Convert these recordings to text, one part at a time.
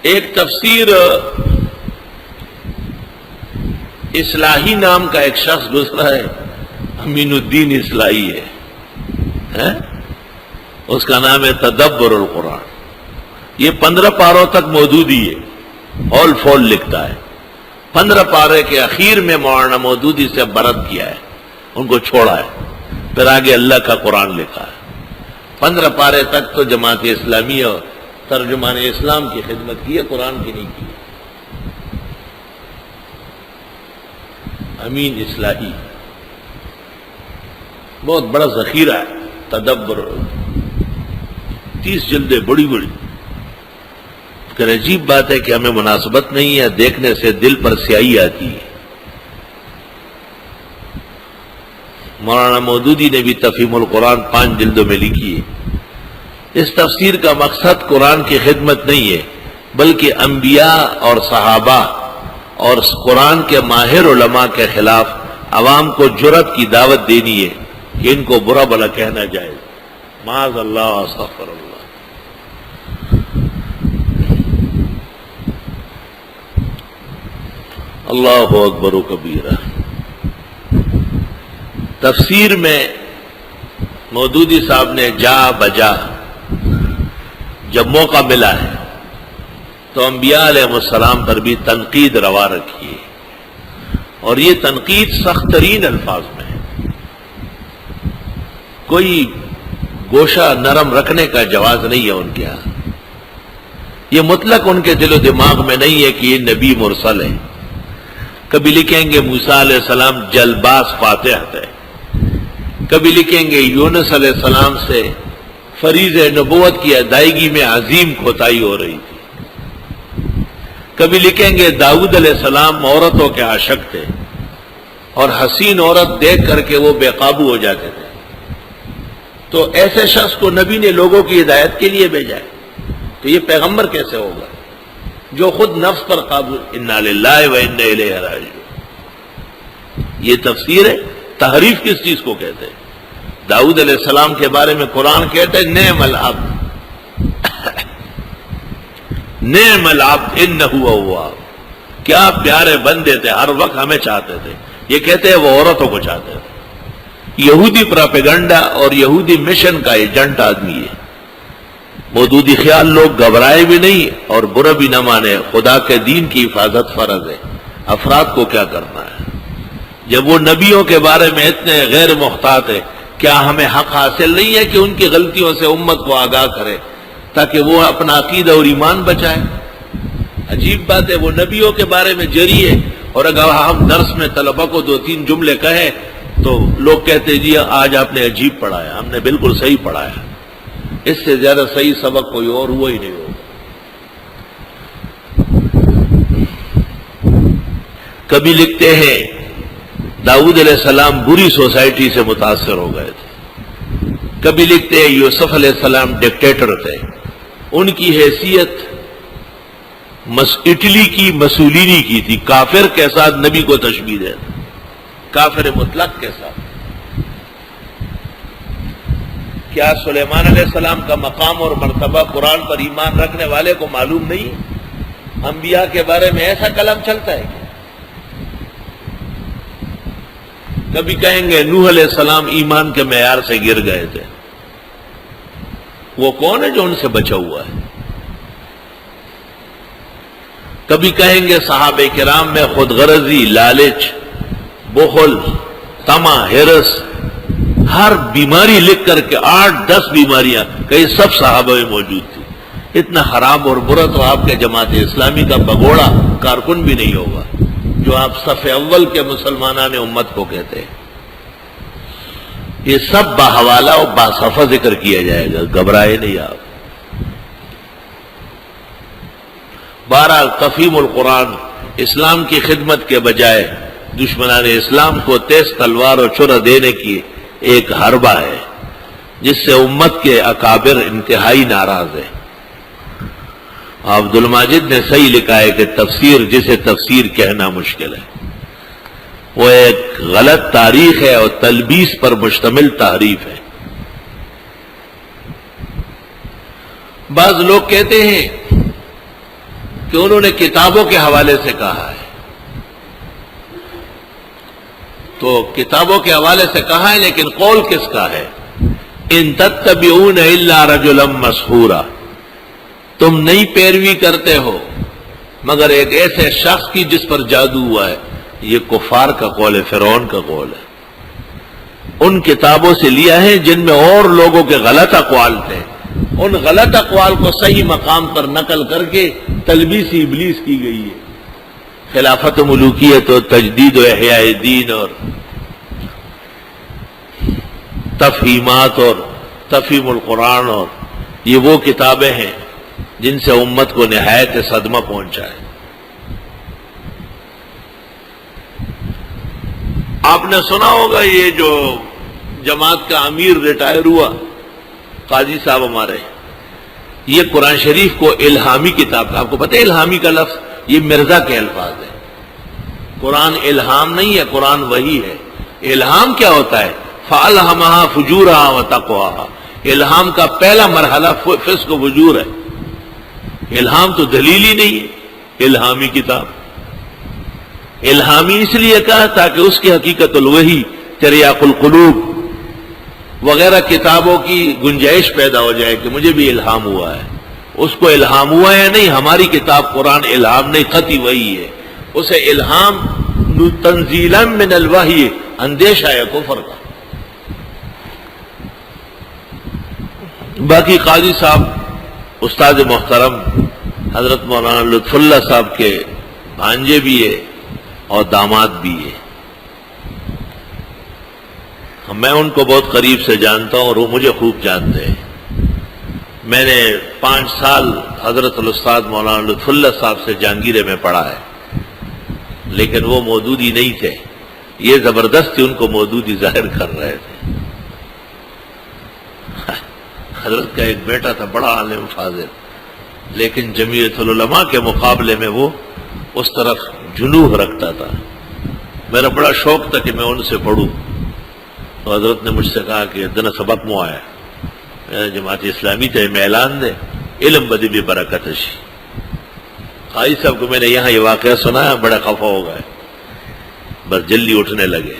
ایک تفسیر اصلاحی نام کا ایک شخص گزرا ہے، امین الدین اصلاحی ہے، اس کا نام ہے تدبر القرآن. یہ 15 پاروں تک مودودی ہے، ہول فول لکھتا ہے. 15 پارے کے اخیر میں مولانا مودودی سے برت کیا ہے، ان کو چھوڑا ہے، پھر آگے اللہ کا قرآن لکھا ہے. 15 پارے تک تو جماعت اسلامیہ اور ترجمان اسلام کی خدمت کی ہے، قرآن کی نہیں کی. امین اصلاحی بہت بڑا ذخیرہ ہے. تدبر 30 جلدیں بڑی بڑی. کہ عجیب بات ہے کہ ہمیں مناسبت نہیں ہے، دیکھنے سے دل پر سیاہی آتی ہے. مولانا مودودی نے بھی تفہیم القرآن 5 جلدوں میں لکھی ہے. اس تفسیر کا مقصد قرآن کی خدمت نہیں ہے، بلکہ انبیاء اور صحابہ اور قرآن کے ماہر علماء کے خلاف عوام کو جرأت کی دعوت دینی ہے کہ ان کو برا بھلا کہنا جائز. معاذ اللہ، استغفر اللہ. اللہ اکبر و کبیرہ. تفسیر میں مودودی صاحب نے جا بجا جب موقع ملا ہے تو انبیاء علیہ السلام پر بھی تنقید روا رکھی ہے، اور یہ تنقید سخت ترین الفاظ میں ہے. کوئی گوشہ نرم رکھنے کا جواز نہیں ہے ان کے ہاں. یہ مطلق ان کے دل و دماغ میں نہیں ہے کہ یہ نبی مرسل ہے. کبھی لکھیں گے موسیٰ علیہ السلام جلباز فاتح ہے، کبھی لکھیں گے یونس علیہ السلام سے فریض نبوت کی ادائیگی میں عظیم کوتاہی ہو رہی تھی، کبھی لکھیں گے داؤد علیہ السلام عورتوں کے عاشق تھے اور حسین عورت دیکھ کر کے وہ بے قابو ہو جاتے تھے. تو ایسے شخص کو نبی نے لوگوں کی ہدایت کے لیے بھیجا ہے، تو یہ پیغمبر کیسے ہوگا جو خود نفس پر قابو؟ انا للہ و انا الیہ راجعون. یہ تفسیر ہے. تحریف کس چیز کو کہتے ہیں؟ داؤد علیہ السلام کے بارے میں قرآن کہتے ہیں نعم العبد نعم العبد انہ اواب. کیا پیارے بندے تھے، ہر وقت ہمیں چاہتے تھے. یہ کہتے ہیں وہ عورتوں کو چاہتے تھے. یہودی پراپیگنڈا اور یہودی مشن کا ایجنٹ آدمی ہے. مودودی خیال لوگ گھبرائے بھی نہیں اور برا بھی نہ مانے. خدا کے دین کی حفاظت فرض ہے، افراد کو کیا کرنا ہے؟ جب وہ نبیوں کے بارے میں اتنے غیر محتاط ہے، کیا ہمیں حق حاصل نہیں ہے کہ ان کی غلطیوں سے امت کو آگاہ کرے تاکہ وہ اپنا عقیدہ اور ایمان بچائے؟ عجیب بات ہے، وہ نبیوں کے بارے میں جری ہے، اور اگر ہم درس میں طلبہ کو 2-3 جملے کہیں تو لوگ کہتے جی آج آپ نے عجیب پڑھایا. ہم نے بالکل صحیح پڑھایا، اس سے زیادہ صحیح سبق کوئی اور ہوا ہی نہیں ہوگا. کبھی لکھتے ہیں داؤد علیہ السلام بری سوسائٹی سے متاثر ہو گئے تھے. کبھی لکھتے ہیں یوسف علیہ السلام ڈکٹیٹر تھے، ان کی حیثیت اٹلی کی مسولینی کی تھی. کافر کے ساتھ نبی کو تشبیہ ہے، کافر مطلق کے ساتھ. کیا سلیمان علیہ السلام کا مقام اور مرتبہ قرآن پر ایمان رکھنے والے کو معلوم نہیں؟ انبیاء کے بارے میں ایسا کلام چلتا ہے کیا؟ کبھی کہیں گے نوح علیہ السلام ایمان کے معیار سے گر گئے تھے. وہ کون ہے جو ان سے بچا ہوا ہے؟ کبھی کہیں گے صحابہ کرام میں خود غرضی، لالچ، بخل، طمع، ہرس، ہر بیماری لکھ کر کے 8-10 بیماریاں کئی سب صحابہ میں موجود تھی. اتنا خراب اور برا تو آپ کے جماعت اسلامی کا بگوڑا کارکن بھی نہیں ہوگا جو آپ صف اول کے مسلمانان امت کو کہتے ہیں. یہ سب باحوالہ اور باصفہ ذکر کیا جائے گا، گھبرائے نہیں آپ. بہرحال تفہیم القرآن اسلام کی خدمت کے بجائے دشمنان اسلام کو تیز تلوار اور چھرا دینے کی ایک حربہ ہے جس سے امت کے اکابر انتہائی ناراض ہے. عبد الماجد نے صحیح لکھا ہے کہ تفسیر جسے تفسیر کہنا مشکل ہے، وہ ایک غلط تاریخ ہے اور تلبیس پر مشتمل تحریف ہے. بعض لوگ کہتے ہیں کہ انہوں نے کتابوں کے حوالے سے کہا ہے، تو کتابوں کے حوالے سے کہا ہے، لیکن قول کس کا ہے؟ ان تتبعون الا رجلا مسحورا، تم نہیں پیروی کرتے ہو مگر ایک ایسے شخص کی جس پر جادو ہوا ہے۔ یہ کفار کا قول ہے، فرعون کا قول ہے۔ ان کتابوں سے لیا ہے جن میں اور لوگوں کے غلط اقوال تھے، ان غلط اقوال کو صحیح مقام پر نقل کر کے تلبیس ابلیس کی گئی ہے۔ خلافت و ملوکیت اور تجدید و احیاء دین اور تفہیمات اور تفہیم القرآن، اور یہ وہ کتابیں ہیں جن سے امت کو نہایت صدمہ پہنچا ہے۔ آپ نے سنا ہوگا یہ جو جماعت کا امیر ریٹائر ہوا، قاضی صاحب ہمارے، یہ قرآن شریف کو الہامی کتاب کا، آپ کو پتہ ہے الہامی کا لفظ یہ مرزا کے الفاظ ہے۔ قرآن الہام نہیں ہے، قرآن وحی ہے۔ الہام کیا ہوتا ہے؟ فَأَلْهَمَهَا فُجُورَهَا وَتَقْوَاهَا، الہام کا پہلا مرحلہ فسق و فجور ہے۔ الہام تو دلیل ہی نہیں ہے، الہامی کتاب۔ الہامی اس لیے کہا تاکہ اس کی حقیقت الوحی، تریاق القلوب وغیرہ کتابوں کی گنجائش پیدا ہو جائے کہ مجھے بھی الہام ہوا ہے۔ اس کو الہام ہوا ہے نہیں، ہماری کتاب قرآن الہام نہیں، قطعی وحی ہے۔ اسے الہام تنزیلا من الوحی، اندیشہ ہے کفر کا۔ باقی قاضی صاحب استاد محترم حضرت مولانا لطف اللہ صاحب کے بھانجے بھی ہے اور داماد بھی ہے۔ میں ان کو بہت قریب سے جانتا ہوں اور وہ مجھے خوب جانتے ہیں۔ میں نے 5 سال حضرت الاستاذ مولانا لطف اللہ صاحب سے جہانگیرے میں پڑھا ہے، لیکن وہ مودودی نہیں تھے، یہ زبردستی ان کو مودودی ظاہر کر رہے تھے۔ حضرت کا ایک بیٹا تھا بڑا عالم فاضل، لیکن جمعیت العلماء کے مقابلے میں وہ اس طرف جنوح رکھتا تھا۔ میرا بڑا شوق تھا کہ میں ان سے پڑھوں، تو حضرت نے مجھ سے کہا کہ دن سبق مو آیا، میں جماعت اسلامی تے میں اعلان دے علم بدی بھی برکت شی۔ قاضی صاحب کو میں نے یہاں یہ واقعہ سنایا، بڑا خفا ہو گئے، بس جلدی اٹھنے لگے۔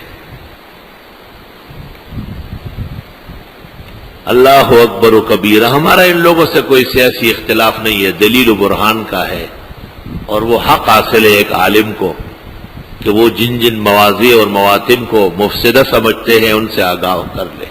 اللہ اکبر و کبیرہ۔ ہمارا ان لوگوں سے کوئی سیاسی اختلاف نہیں ہے، دلیل و برہان کا ہے، اور وہ حق حاصل ہے ایک عالم کو کہ وہ جن جن مواضع اور مواتن کو مفسدہ سمجھتے ہیں ان سے آگاہ کر لے۔